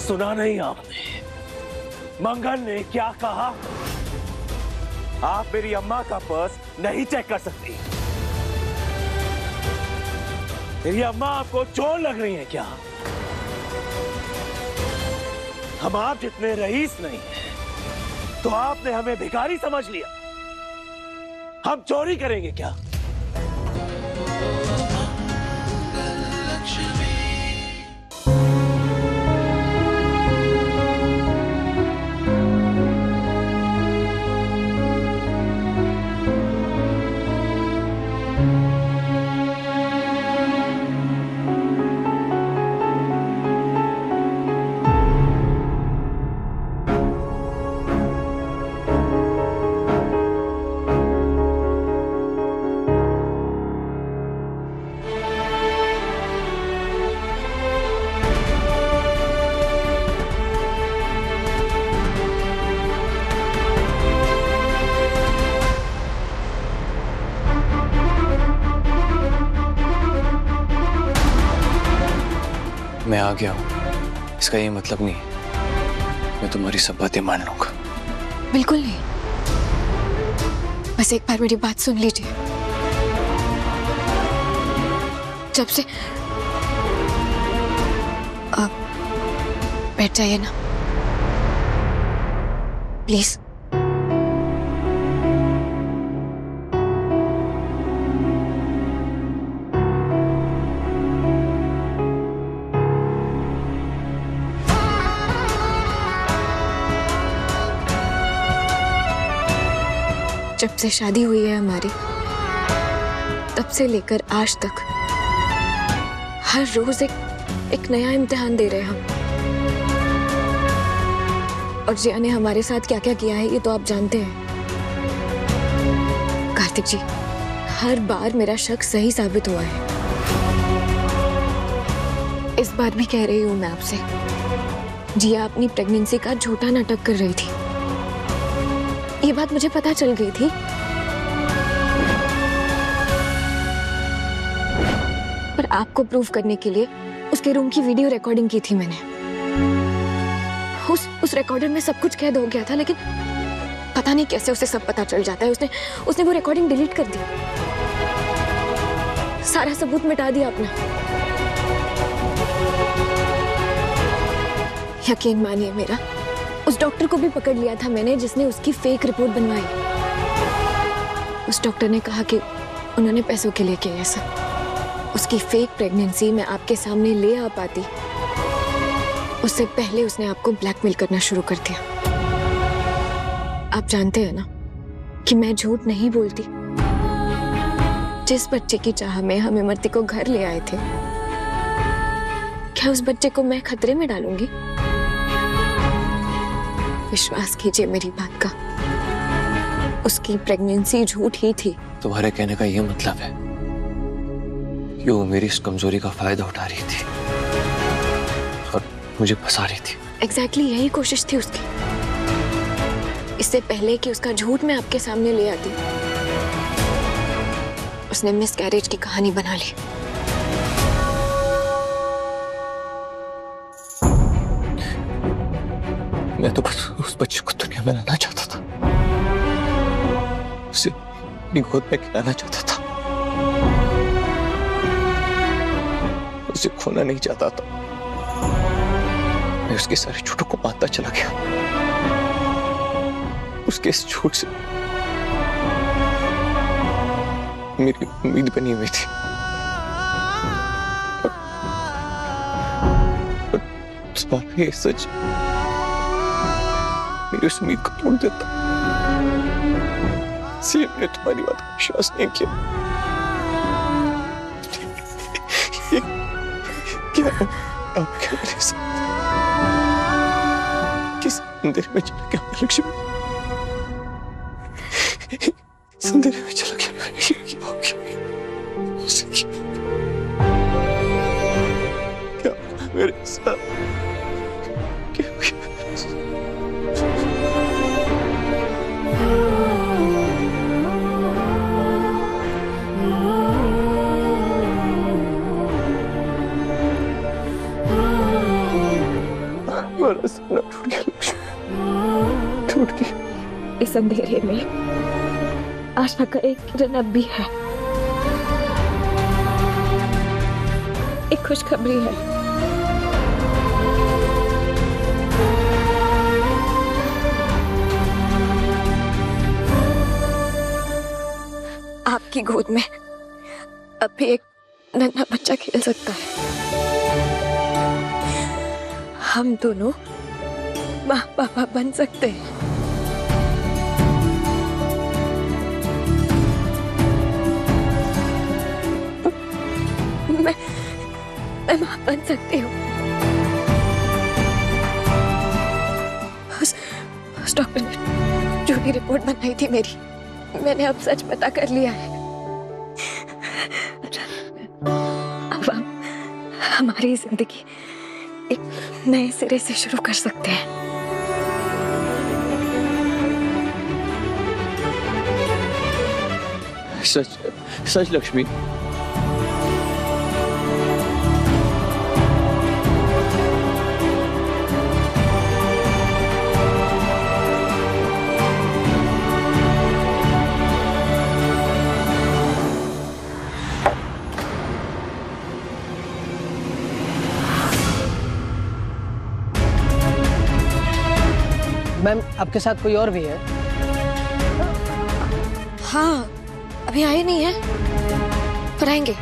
सुना नहीं आपने? मंगल ने क्या कहा? आप मेरी अम्मा का पर्स नहीं चेक कर सकती। मेरी अम्मा आपको चोर लग रही है क्या? हम आप जितने रईस नहीं हैं, तो आपने हमें भिखारी समझ लिया। हम चोरी करेंगे क्या? मैं आ गया हूं, इसका ये मतलब नहीं मैं तुम्हारी सब बातें मान लूंगा। बिल्कुल नहीं, बस एक बार मेरी बात सुन लीजिए। जब से आप बैठ जाइए ना प्लीज। जब से शादी हुई है हमारी, तब से लेकर आज तक हर रोज एक नया इम्तिहान दे रहे हैं हम। और जिया ने हमारे साथ क्या क्या किया है ये तो आप जानते हैं। कार्तिक जी, हर बार मेरा शक सही साबित हुआ है। इस बार भी कह रही हूं मैं आपसे, जिया अपनी प्रेगनेंसी का झूठा नाटक कर रही थी। ये बात मुझे पता चल गई थी। पर आपको प्रूव करने के लिए उसके रूम की वीडियो रिकॉर्डिंग की थी मैंने। उस रिकॉर्डर में सब कुछ कैद हो गया था, लेकिन पता नहीं कैसे उसे सब पता चल जाता है। उसने वो रिकॉर्डिंग डिलीट कर दी, सारा सबूत मिटा दिया अपना। यकीन मानिए मेरा, उस डॉक्टर को भी पकड़ लिया था मैंने जिसने उसकी फेक रिपोर्ट बनवाई। उस डॉक्टर ने कहा कि उन्होंने पैसों के लिए किया ये सब। उसकी फेक प्रेगनेंसी मैं आपके सामने ले आ पाती, उससे पहले उसने आपको ब्लैकमेल करना शुरू कर दिया। आप जानते हैं ना कि मैं झूठ नहीं बोलती। जिस बच्चे की चाह में हम इमरती को घर ले आए थे, क्या उस बच्चे को मैं खतरे में डालूंगी? विश्वास कीजिए मेरी बात का, उसकी प्रेगनेंसी झूठ ही थी। तुम्हारे कहने का ये मतलब है कि वो मेरी इस कमजोरी का फायदा उठा रही थी और मुझे फंसा रही थी। एग्जैक्टली यही कोशिश थी उसकी। इससे पहले कि उसका झूठ मैं आपके सामने ले आती, उसने मिसकैरेज की कहानी बना ली। मैं तो बस उस बच्चे को दुनिया में लाना चाहता था, उसे अपनी गोद में खिलाना चाहता था, उसे खोना नहीं चाहता था। मैं उसके सारे झूठों को मानता चला गया। उसके इस झूठ से मेरी उम्मीद बनी हुई थी, और तुम्हारा ये सच मेरी उस उम्मीद को तोड़ देता। इसलिए मैंने तुम्हारी बात को विश्वास नहीं किया। क्या आप क्या मेरे साथ किस अंधेरे में चला गया लक्ष्मी? अंधेरे में चला गया लक्ष्मी। क्या मेरे साथ मेरा सपना टूट गया लक्ष्मी, टूट गया। इस अंधेरे में आशा का एक किरण अब भी है, एक खुशखबरी है। आपकी गोद में अब भी एक नन्हा बच्चा खेल सकता है। हम दोनों माँ पापा बन सकते हैं। मैं माँ बन सकती हूँ। उस डॉक्टर ने झूठी रिपोर्ट बनाई थी मेरी, मैंने अब सच पता कर लिया है। अब हम हमारी जिंदगी एक नए सिरे से शुरू कर सकते हैं। सच सच लक्ष्मी, मैम आपके साथ कोई और भी है? हाँ, अभी आए नहीं है, पर आएंगे।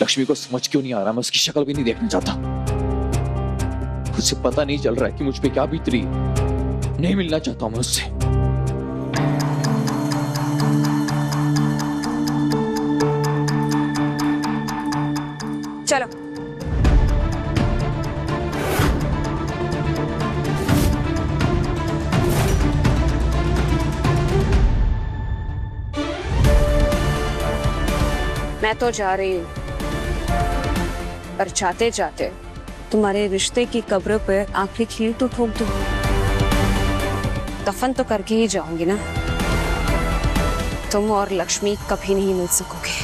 लक्ष्मी को समझ क्यों नहीं आ रहा, मैं उसकी शक्ल भी नहीं देखना चाहता। उसे पता नहीं चल रहा है कि मुझ पे क्या बीत रही है। नहीं मिलना चाहता हूं मैं उससे। चलो। मैं तो जा रही हूँ, पर जाते जाते तुम्हारे रिश्ते की कब्र पे आखिरी खील तो ठोक दूँ। दफन तो करके ही जाऊंगी ना। तुम और लक्ष्मी कभी नहीं मिल सकोगे।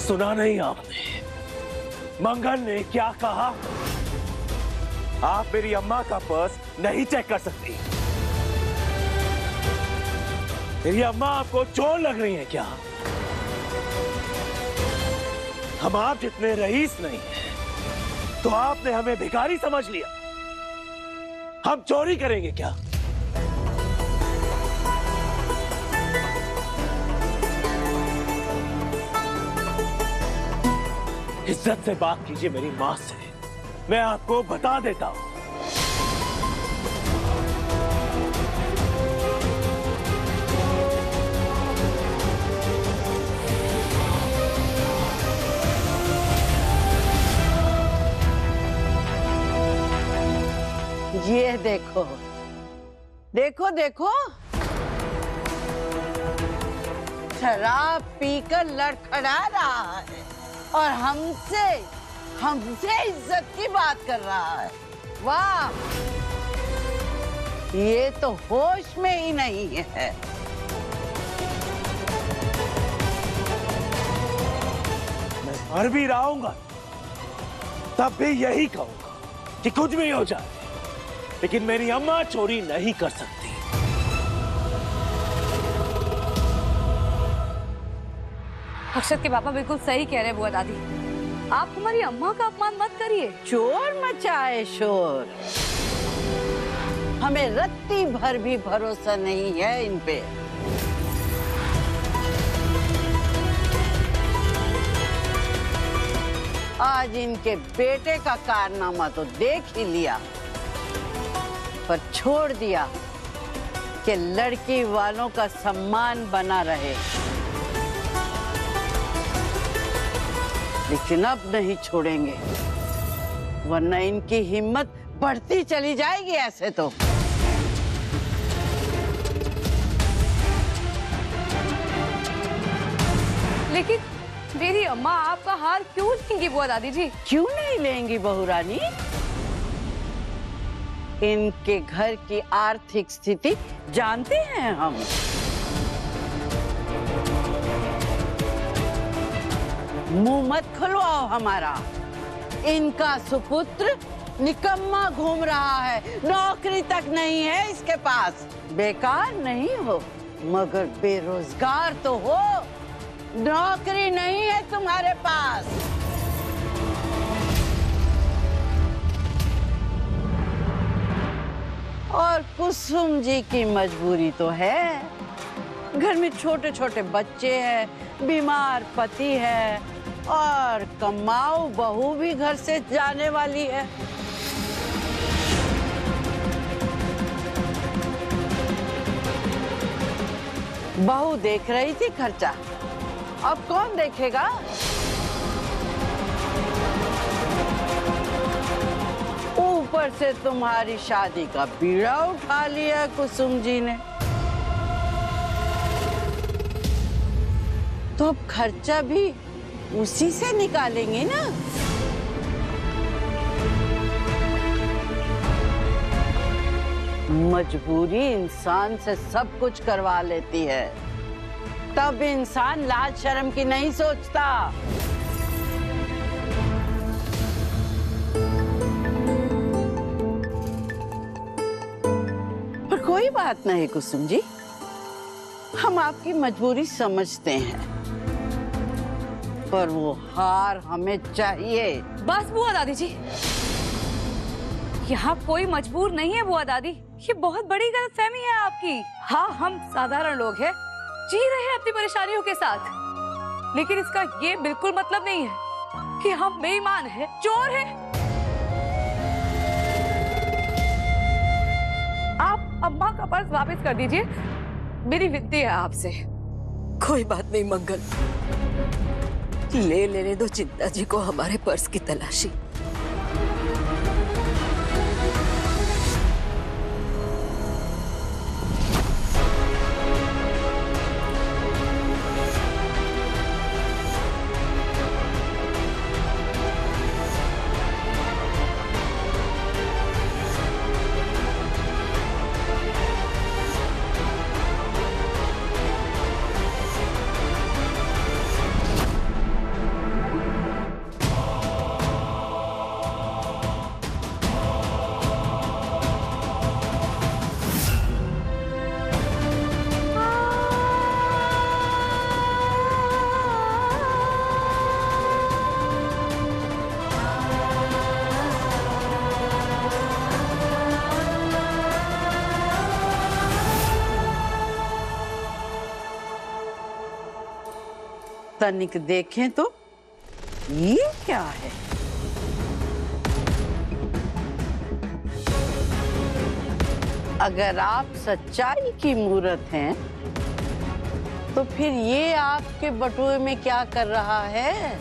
सुना नहीं आपने मंगल ने क्या कहा? आप मेरी अम्मा का पर्स नहीं चेक कर सकती। मेरी अम्मा आपको चोर लग रही है क्या? हम आप जितने रईस नहीं हैं, तो आपने हमें भिखारी समझ लिया। हम चोरी करेंगे क्या? इज्जत से बात कीजिए मेरी मां से, मैं आपको बता देता हूं। ये देखो देखो देखो, शराब पीकर लड़खड़ा रहा है और हमसे इज्जत की बात कर रहा है। वाह, ये तो होश में ही नहीं है। मैं मर भी रहूंगा तब भी यही कहूंगा कि कुछ भी हो जाए, लेकिन मेरी अम्मा चोरी नहीं कर सकती। अक्षत के पापा बिल्कुल सही कह रहे हैं बुआ दादी। आप हमारी अम्मा का अपमान मत करिए। चोर मचाए शोर, हमें रत्ती भर भी भरोसा नहीं है इन पे। आज इनके बेटे का कारनामा तो देख ही लिया, पर छोड़ दिया कि लड़की वालों का सम्मान बना रहे। लेकिन अब नहीं छोड़ेंगे, वरना इनकी हिम्मत बढ़ती चली जाएगी ऐसे तो। लेकिन मेरी अम्मा आपका हार क्यों लेंगी बुआ दादी जी? क्यों नहीं लेंगी बहू रानी? इनके घर की आर्थिक स्थिति जानते हैं हम। मुंह मत खुलवाओ हमारा। इनका सुपुत्र निकम्मा घूम रहा है, नौकरी तक नहीं है इसके पास। बेकार नहीं हो मगर बेरोजगार तो हो, नौकरी नहीं है तुम्हारे पास। और कुसुम जी की मजबूरी तो है, घर में छोटे छोटे बच्चे हैं, बीमार पति है और कमाऊ बहू भी घर से जाने वाली है। बहू देख रही थी खर्चा, अब कौन देखेगा? ऊपर से तुम्हारी शादी का बीड़ा उठा लिया कुसुम जी ने, तो अब खर्चा भी उसी से निकालेंगे ना। मजबूरी इंसान से सब कुछ करवा लेती है, तब इंसान लाज शर्म की नहीं सोचता। पर कोई बात नहीं कुसुम जी, हम आपकी मजबूरी समझते हैं, पर वो हार हमें चाहिए। बस बुआ दादी जी, यहाँ कोई मजबूर नहीं है बुआ दादी, ये बहुत बड़ी गलतफहमी है आपकी। हाँ, हम साधारण लोग हैं, जी रहे हैं अपनी परेशानियों के साथ, लेकिन इसका ये बिल्कुल मतलब नहीं है कि हम बेईमान हैं, चोर हैं। आप अम्मा का पर्स वापस कर दीजिए, मेरी विनती है आपसे। कोई बात नहीं मंगल, ले लेने दो चिंता जी को हमारे पर्स की तलाशी। तनिक देखें तो ये क्या है? अगर आप सच्चाई की मूरत हैं, तो फिर ये आपके बटुए में क्या कर रहा है?